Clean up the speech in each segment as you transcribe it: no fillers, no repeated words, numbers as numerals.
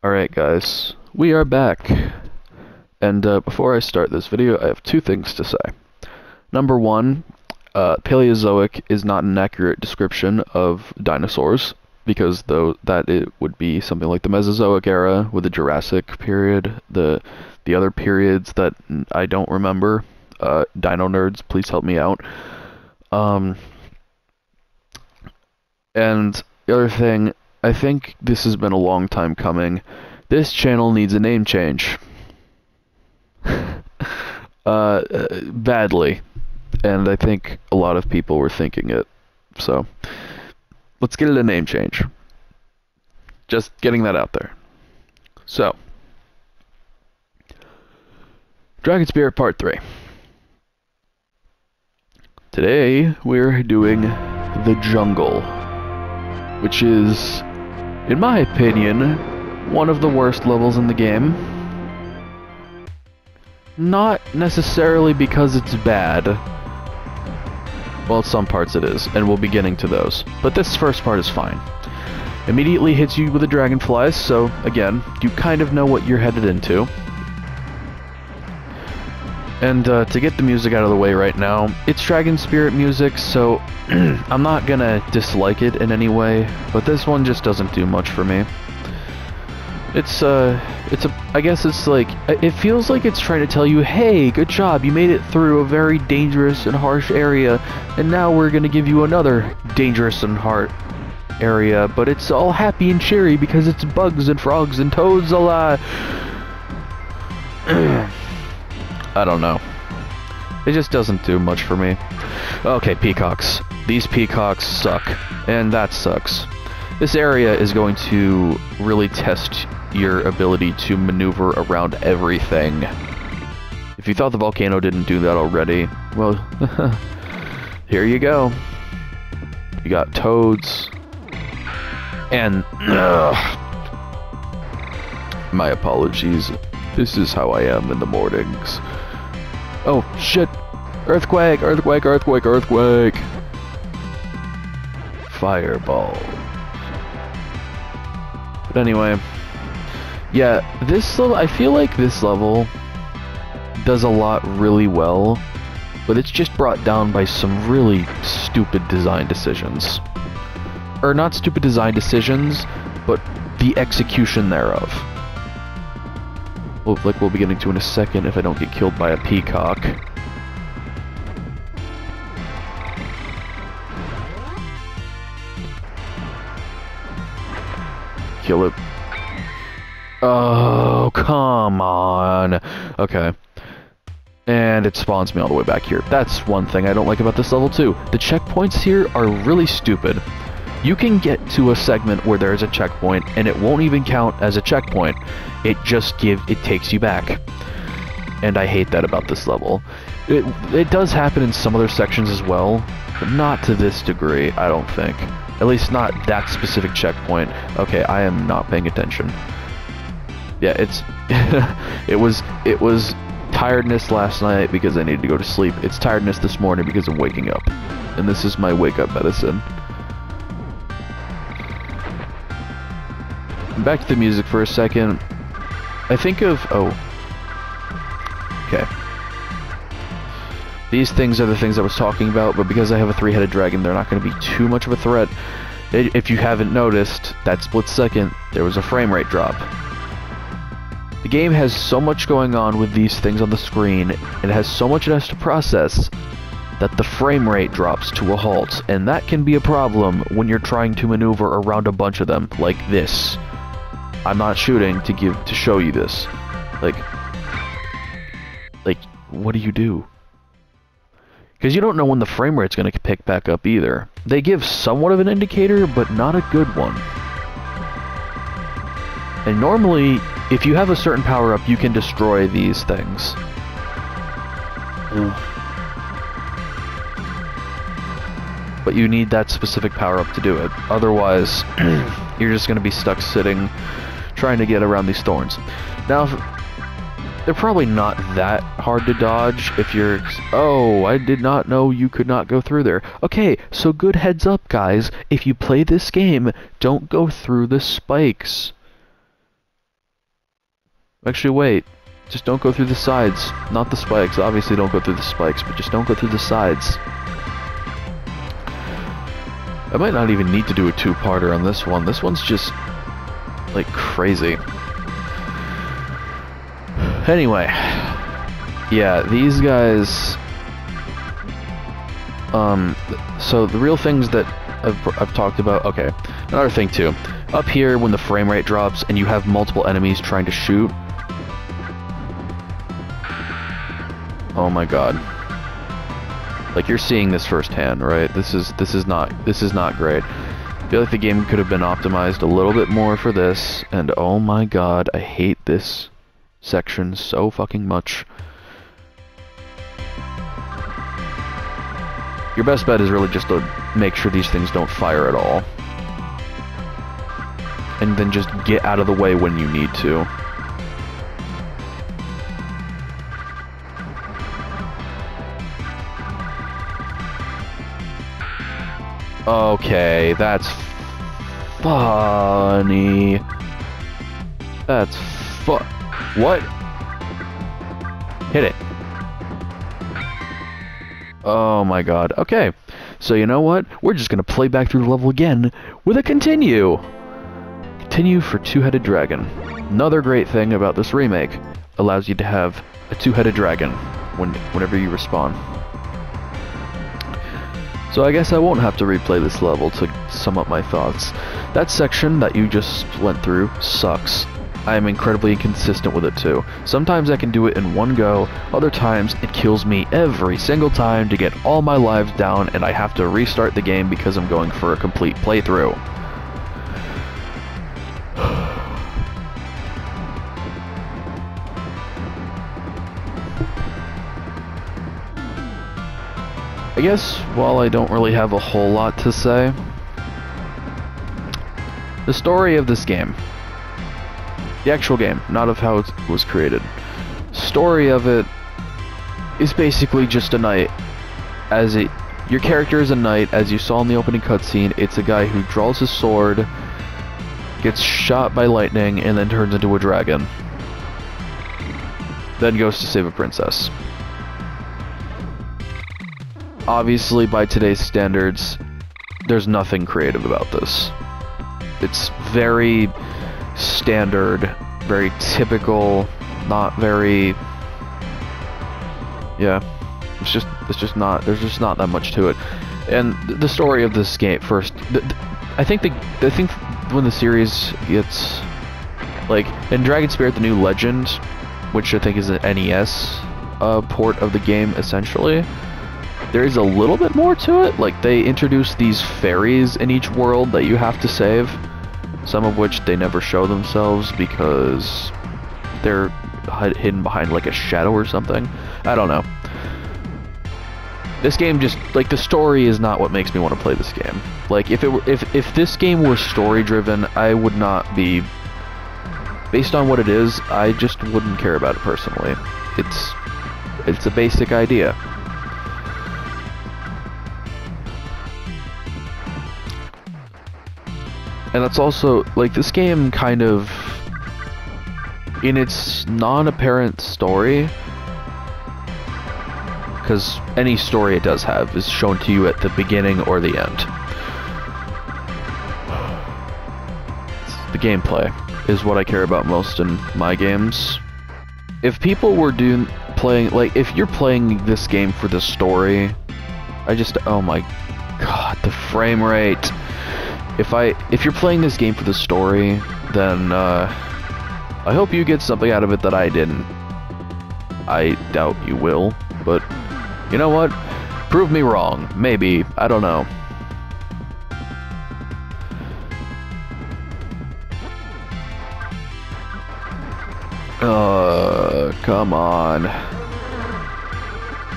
Alright guys, we are back. And before I start this video, I have two things to say. Number one, Paleozoic is not an accurate description of dinosaurs, because that it would be something like the Mesozoic era with the Jurassic period, the other periods that I don't remember. Dino nerds, please help me out. And the other thing, I think this has been a long time coming. This channel needs a name change. Badly. And I think a lot of people were thinking it. So, let's get it a name change. Just getting that out there. So, Dragon Spirit Part 3. Today, we're doing the jungle, which is, in my opinion, one of the worst levels in the game. Not necessarily because it's bad. Well, some parts it is, and we'll be getting to those. But this first part is fine. Immediately hits you with the dragonflies, so, again, you kind of know what you're headed into. And to get the music out of the way right now, it's Dragon Spirit music, so I'm not gonna dislike it in any way, but this one just doesn't do much for me. I guess it's like, it feels like it's trying to tell you, hey, good job, you made it through a very dangerous and harsh area, and now we're gonna give you another dangerous and hard area, but it's all happy and cheery because it's bugs and frogs and toads alive. I don't know. It just doesn't do much for me. Okay, peacocks. These peacocks suck, and that sucks. This area is going to really test your ability to maneuver around everything. If you thought the volcano didn't do that already, well, here you go. You got toads, and my apologies. This is how I am in the mornings. Oh, shit! Earthquake! Earthquake! Earthquake! Earthquake! Fireball. But anyway, yeah, this level, I feel like this level does a lot really well, but it's just brought down by some really stupid design decisions. Or not stupid design decisions, but the execution thereof. Well, like we'll be getting to in a second if I don't get killed by a peacock. Kill it. Oh, come on. Okay. And it spawns me all the way back here. That's one thing I don't like about this level too. The checkpoints here are really stupid. You can get to a segment where there is a checkpoint, and it won't even count as a checkpoint. It takes you back. And I hate that about this level. It does happen in some other sections as well, but not to this degree, I don't think. At least not that specific checkpoint. Okay, I am not paying attention. Yeah, it was tiredness last night because I needed to go to sleep. It's tiredness this morning because I'm waking up. And this is my wake-up medicine. Back to the music for a second. I think of... oh. Okay. These things are the things I was talking about, but because I have a three-headed dragon, they're not going to be too much of a threat. If you haven't noticed, that split second, there was a frame rate drop. The game has so much going on with these things on the screen, it has so much it has to process, that the frame rate drops to a halt, and that can be a problem when you're trying to maneuver around a bunch of them, like this. I'm not shooting to show you this. Like, what do you do? Because you don't know when the frame rate's going to pick back up either. They give somewhat of an indicator, but not a good one. And normally, if you have a certain power-up, you can destroy these things. But you need that specific power-up to do it. Otherwise, you're just going to be stuck sitting, trying to get around these thorns. Now, they're probably not that hard to dodge if you're... oh, I did not know you could not go through there. Okay, so good heads up, guys. If you play this game, don't go through the spikes. Actually, wait. Just don't go through the sides. Not the spikes. Obviously, don't go through the spikes, but just don't go through the sides. I might not even need to do a two-parter on this one. This one's just, like, crazy. Anyway. Yeah, these guys... so the real things that I've talked about... Okay, another thing, too. Up here, when the frame rate drops and you have multiple enemies trying to shoot... Oh my god. Like, you're seeing this firsthand, right? This is not great. I feel like the game could have been optimized a little bit more for this, and oh my god, I hate this section so fucking much. Your best bet is really just to make sure these things don't fire at all. And then just get out of the way when you need to. Okay, that's funny. That's what? Hit it. Oh my god. Okay. So you know what? We're just gonna play back through the level again with a continue. Continue for Two-Headed Dragon. Another great thing about this remake. Allows you to have a two-headed dragon whenever you respawn. So I guess I won't have to replay this level to sum up my thoughts. That section that you just went through sucks. I am incredibly inconsistent with it too. Sometimes I can do it in one go, other times it kills me every single time to get all my lives down and I have to restart the game because I'm going for a complete playthrough. I guess, while I don't really have a whole lot to say, the story of this game, the actual game, not of how it was created, story of it is basically just a knight. Your character is a knight, as you saw in the opening cutscene. It's a guy who draws his sword, gets shot by lightning, and then turns into a dragon. Then goes to save a princess. Obviously, by today's standards, there's nothing creative about this. It's very standard, very typical, not very... Yeah, it's just not, there's just not that much to it. And the story of this game, first, I think when the series gets, like, in Dragon Spirit The New Legend, which I think is an NES port of the game, essentially, there is a little bit more to it. Like, they introduce these fairies in each world that you have to save, some of which they never show themselves because they're hidden behind like a shadow or something. I don't know. This game just, like, the story is not what makes me want to play this game. Like, if this game were story driven, I would not be, based on what it is, I just wouldn't care about it personally. It's a basic idea. And that's also, like, this game kind of, in its non-apparent story, because any story it does have is shown to you at the beginning or the end. The gameplay is what I care about most in my games. If people were playing, like, if you're playing this game for the story, oh my god, the frame rate. If you're playing this game for the story, then I hope you get something out of it that I didn't. I doubt you will, but you know what? Prove me wrong. Maybe. I don't know. Come on.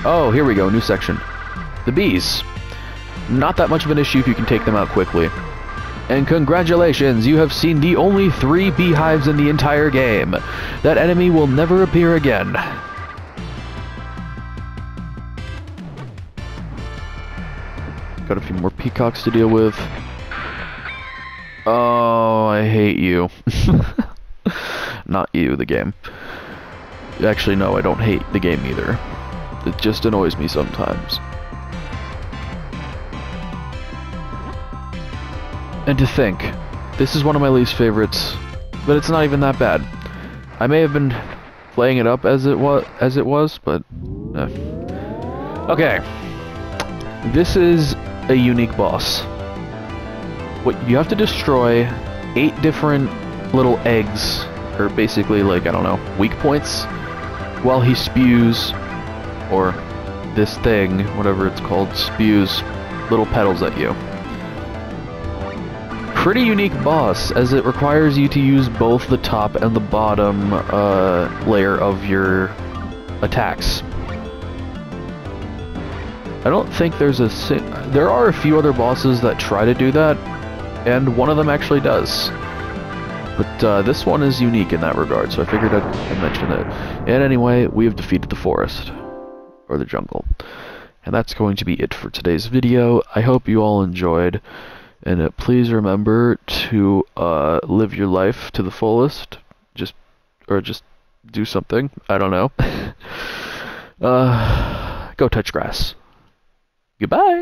Oh, here we go. New section. The bees. Not that much of an issue if you can take them out quickly. And congratulations, you have seen the only 3 beehives in the entire game. That enemy will never appear again. Got a few more peacocks to deal with. Oh, I hate you. not you, the game. Actually, no, I don't hate the game either. It just annoys me sometimes. And to think, this is one of my least favorites, but it's not even that bad. I may have been playing it up as it was, but okay. This is a unique boss. What you have to destroy 8 different little eggs, or basically like, I don't know, weak points, while he spews, or this thing, whatever it's called, spews little petals at you. Pretty unique boss, as it requires you to use both the top and the bottom layer of your attacks. I don't think there's there are a few other bosses that try to do that, and one of them actually does. But this one is unique in that regard, so I figured I'd mention it. And anyway, we have defeated the forest, or the jungle. And that's going to be it for today's video. I hope you all enjoyed, and please remember to live your life to the fullest. Just do something. I don't know. Go touch grass. Goodbye.